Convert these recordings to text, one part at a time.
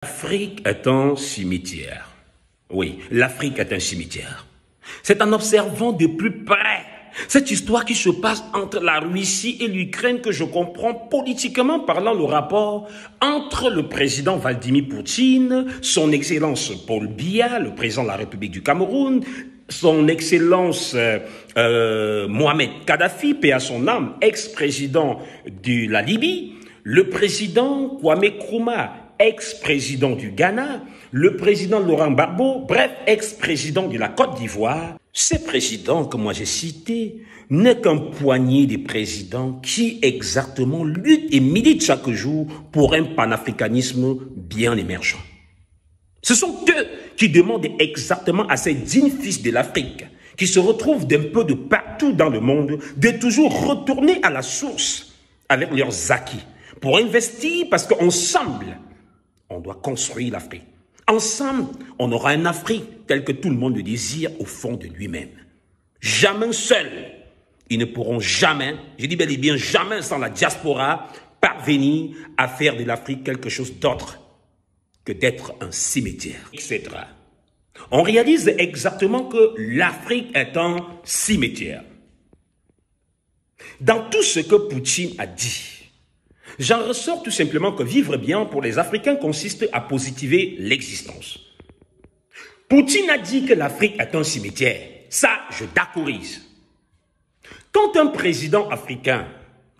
L'Afrique est un cimetière. Oui, l'Afrique est un cimetière. C'est en observant de plus près cette histoire qui se passe entre la Russie et l'Ukraine que je comprends politiquement parlant le rapport entre le président Vladimir Poutine, son excellence Paul Biya, le président de la République du Cameroun, son excellence Mohamed Kadhafi, paix à son âme, ex-président de la Libye, le président Kwame Nkrumah, ex-président du Ghana, le président Laurent Gbagbo, bref, ex-président de la Côte d'Ivoire. Ces présidents que moi j'ai cités n'est qu'un poignet de présidents qui exactement luttent et militent chaque jour pour un panafricanisme bien émergent. Ce sont eux qui demandent exactement à ces dignes fils de l'Afrique, qui se retrouvent d'un peu de partout dans le monde, de toujours retourner à la source avec leurs acquis pour investir parce qu'ensemble, on doit construire l'Afrique. Ensemble, on aura une Afrique telle que tout le monde le désire au fond de lui-même. Jamais seul. Ils ne pourront jamais, je dis bel et bien jamais sans la diaspora, parvenir à faire de l'Afrique quelque chose d'autre que d'être un cimetière, etc. On réalise exactement que l'Afrique est un cimetière. Dans tout ce que Poutine a dit, j'en ressors tout simplement que vivre bien pour les Africains consiste à positiver l'existence. Poutine a dit que l'Afrique est un cimetière. Ça, je d'accordise. Quand un président africain,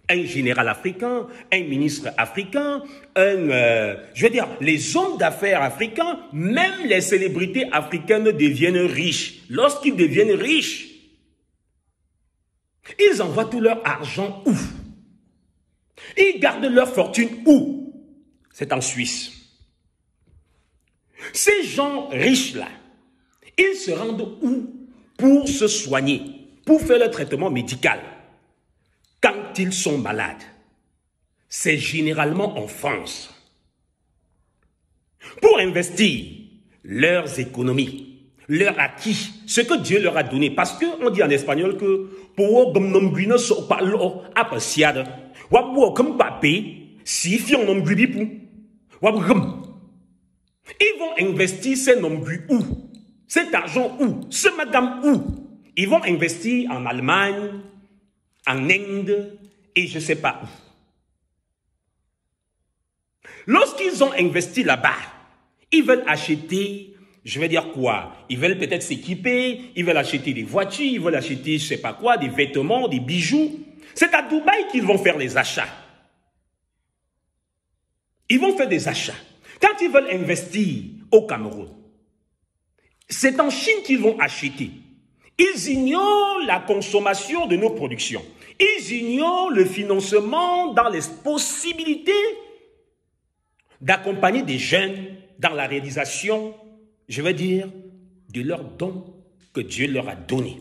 un général africain, un ministre africain, les hommes d'affaires africains, même les célébrités africaines deviennent riches. Lorsqu'ils deviennent riches, ils envoient tout leur argent où? Ils gardent leur fortune où? C'est en Suisse. Ces gens riches-là, ils se rendent où pour se soigner, pour faire le traitement médical? Quand ils sont malades, c'est généralement en France. Pour investir leurs économies, leur acquis, ce que Dieu leur a donné. Parce qu'on dit en espagnol que ils vont investir ces nombres où? Cet argent où? Ce madame où? Ils vont investir en Allemagne, en Inde et je ne sais pas où. Lorsqu'ils ont investi là-bas, ils veulent acheter, je vais dire quoi? Ils veulent peut-être s'équiper, ils veulent acheter des voitures, ils veulent acheter je ne sais pas quoi, des vêtements, des bijoux. C'est à Dubaï qu'ils vont faire les achats. Ils vont faire des achats. Quand ils veulent investir au Cameroun, c'est en Chine qu'ils vont acheter. Ils ignorent la consommation de nos productions. Ils ignorent le financement dans les possibilités d'accompagner des jeunes dans la réalisation, je vais dire, de leurs dons que Dieu leur a donnés.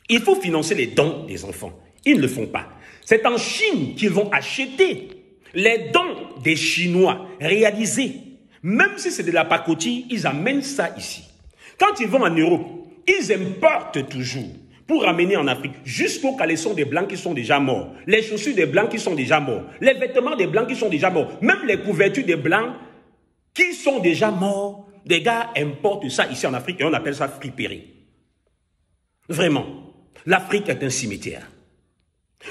Il faut financer les dons des enfants. Ils ne le font pas. C'est en Chine qu'ils vont acheter les dons des Chinois réalisés. Même si c'est de la pacotille, ils amènent ça ici. Quand ils vont en Europe, ils importent toujours pour ramener en Afrique jusqu'aux caleçons des Blancs qui sont déjà morts, les chaussures des Blancs qui sont déjà morts, les vêtements des Blancs qui sont déjà morts, même les couvertures des Blancs qui sont déjà morts. Des gars importent ça ici en Afrique et on appelle ça friperie. Vraiment, l'Afrique est un cimetière.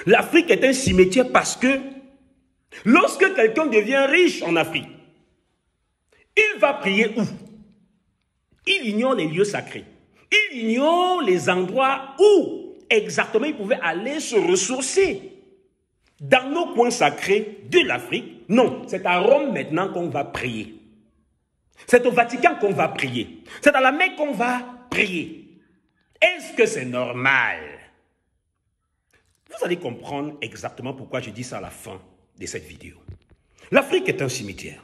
L'Afrique est un cimetière parce que lorsque quelqu'un devient riche en Afrique, il va prier où? Il ignore les lieux sacrés. Il ignore les endroits où exactement il pouvait aller se ressourcer. Dans nos coins sacrés de l'Afrique, non, c'est à Rome maintenant qu'on va prier. C'est au Vatican qu'on va prier. C'est à la Mecque qu'on va prier. Est-ce que c'est normal? Vous allez comprendre exactement pourquoi je dis ça à la fin de cette vidéo. L'Afrique est un cimetière.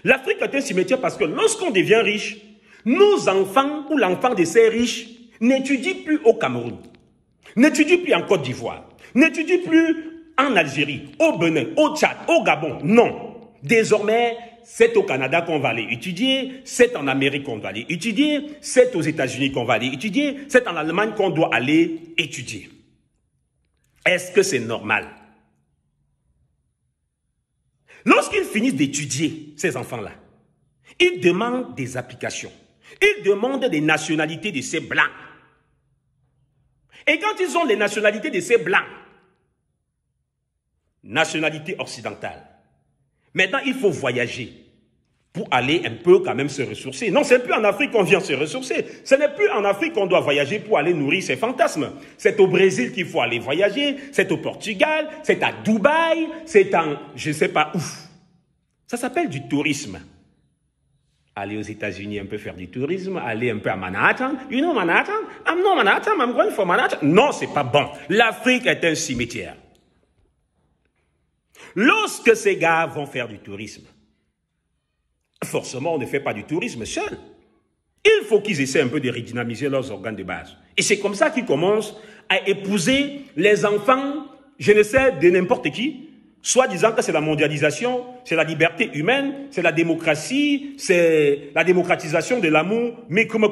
L'Afrique est un cimetière parce que lorsqu'on devient riche, nos enfants ou l'enfant de ces riches n'étudie plus au Cameroun, n'étudie plus en Côte d'Ivoire, n'étudie plus en Algérie, au Bénin, au Tchad, au Gabon. Non. Désormais, c'est au Canada qu'on va aller étudier, c'est en Amérique qu'on va aller étudier, c'est aux États-Unis qu'on va aller étudier, c'est en Allemagne qu'on doit aller étudier. Est-ce que c'est normal? Lorsqu'ils finissent d'étudier, ces enfants-là, ils demandent des applications. Ils demandent des nationalités de ces blancs. Et quand ils ont les nationalités de ces blancs, nationalité occidentale, maintenant il faut voyager pour aller un peu quand même se ressourcer. Non, ce n'est plus en Afrique qu'on vient se ressourcer. Ce n'est plus en Afrique qu'on doit voyager pour aller nourrir ses fantasmes. C'est au Brésil qu'il faut aller voyager, c'est au Portugal, c'est à Dubaï, c'est en je ne sais pas où. Ça s'appelle du tourisme. Aller aux États-Unis un peu faire du tourisme, aller un peu à Manhattan. You know Manhattan? I'm not Manhattan, I'm going for Manhattan. Non, c'est pas bon. L'Afrique est un cimetière. Lorsque ces gars vont faire du tourisme, forcément, on ne fait pas du tourisme seul. Il faut qu'ils essaient un peu de redynamiser leurs organes de base. Et c'est comme ça qu'ils commencent à épouser les enfants, je ne sais, de n'importe qui, soit disant que c'est la mondialisation, c'est la liberté humaine, c'est la démocratie, c'est la démocratisation de l'amour, mais comme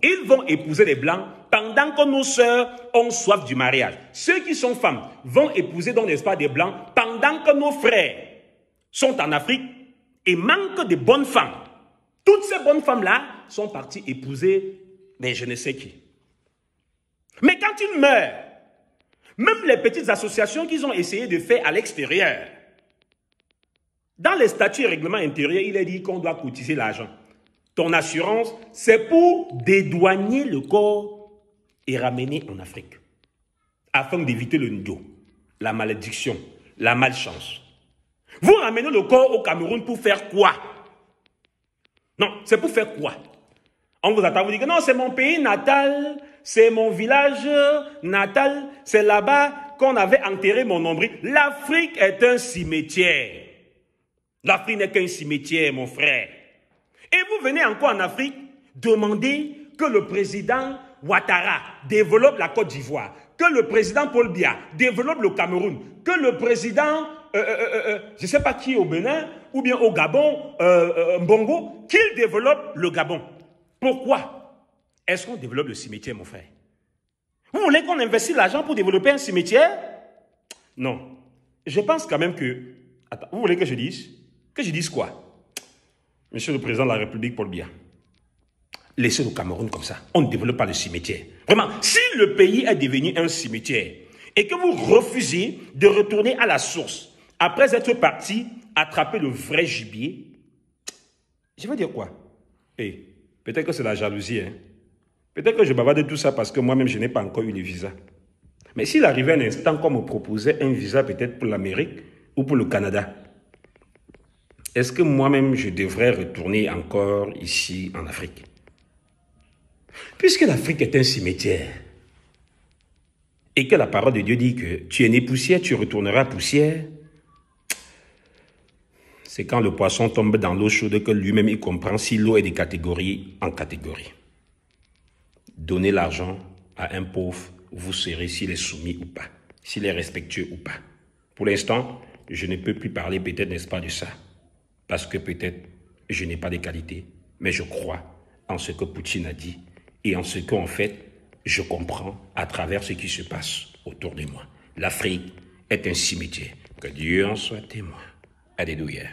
ils vont épouser les blancs pendant que nos sœurs ont soif du mariage. Ceux qui sont femmes vont épouser donc, n'est-ce pas, des blancs pendant que nos frères sont en Afrique et manquent de bonnes femmes. Toutes ces bonnes femmes-là sont parties épouser, mais je ne sais qui. Mais quand ils meurent, même les petites associations qu'ils ont essayé de faire à l'extérieur, dans les statuts et règlements intérieurs, il est dit qu'on doit cotiser l'argent. Ton assurance, c'est pour dédouaner le corps et ramener en Afrique, afin d'éviter le ndio, la malédiction, la malchance. Vous ramenez le corps au Cameroun pour faire quoi? Non, c'est pour faire quoi? On vous attend, vous dites que non, c'est mon pays natal, c'est mon village natal, c'est là-bas qu'on avait enterré mon nombril. L'Afrique est un cimetière. L'Afrique n'est qu'un cimetière, mon frère. Et vous venez encore en Afrique demander que le président Ouattara développe la Côte d'Ivoire, que le président Paul Biya développe le Cameroun, que le président, je ne sais pas qui au Bénin, ou bien au Gabon, Mbongo, qu'il développe le Gabon. Pourquoi est-ce qu'on développe le cimetière, mon frère? Vous voulez qu'on investisse l'argent pour développer un cimetière? Non. Je pense quand même que... Attends, vous voulez que je dise? Que je dise quoi? Monsieur le Président de la République, Paul Biya, laissez le Cameroun comme ça. On ne développe pas le cimetière. Vraiment, si le pays est devenu un cimetière et que vous refusez de retourner à la source après être parti attraper le vrai gibier, je vais dire quoi? Peut-être que c'est la jalousie. Hein? Peut-être que je bavarde de tout ça parce que moi-même, je n'ai pas encore eu le visa. Mais s'il arrivait un instant qu'on me proposait un visa peut-être pour l'Amérique ou pour le Canada, est-ce que moi-même, je devrais retourner encore ici en Afrique? Puisque l'Afrique est un cimetière et que la parole de Dieu dit que tu es né poussière, tu retourneras poussière, c'est quand le poisson tombe dans l'eau chaude que lui-même il comprend si l'eau est de catégorie en catégorie. Donnez l'argent à un pauvre, vous serez s'il est soumis ou pas, s'il est respectueux ou pas. Pour l'instant, je ne peux plus parler peut-être, n'est-ce pas, de ça, parce que peut-être je n'ai pas de qualité, mais je crois en ce que Poutine a dit et en ce qu'en fait, je comprends à travers ce qui se passe autour de moi. L'Afrique est un cimetière. Que Dieu en soit témoin. Alléluia.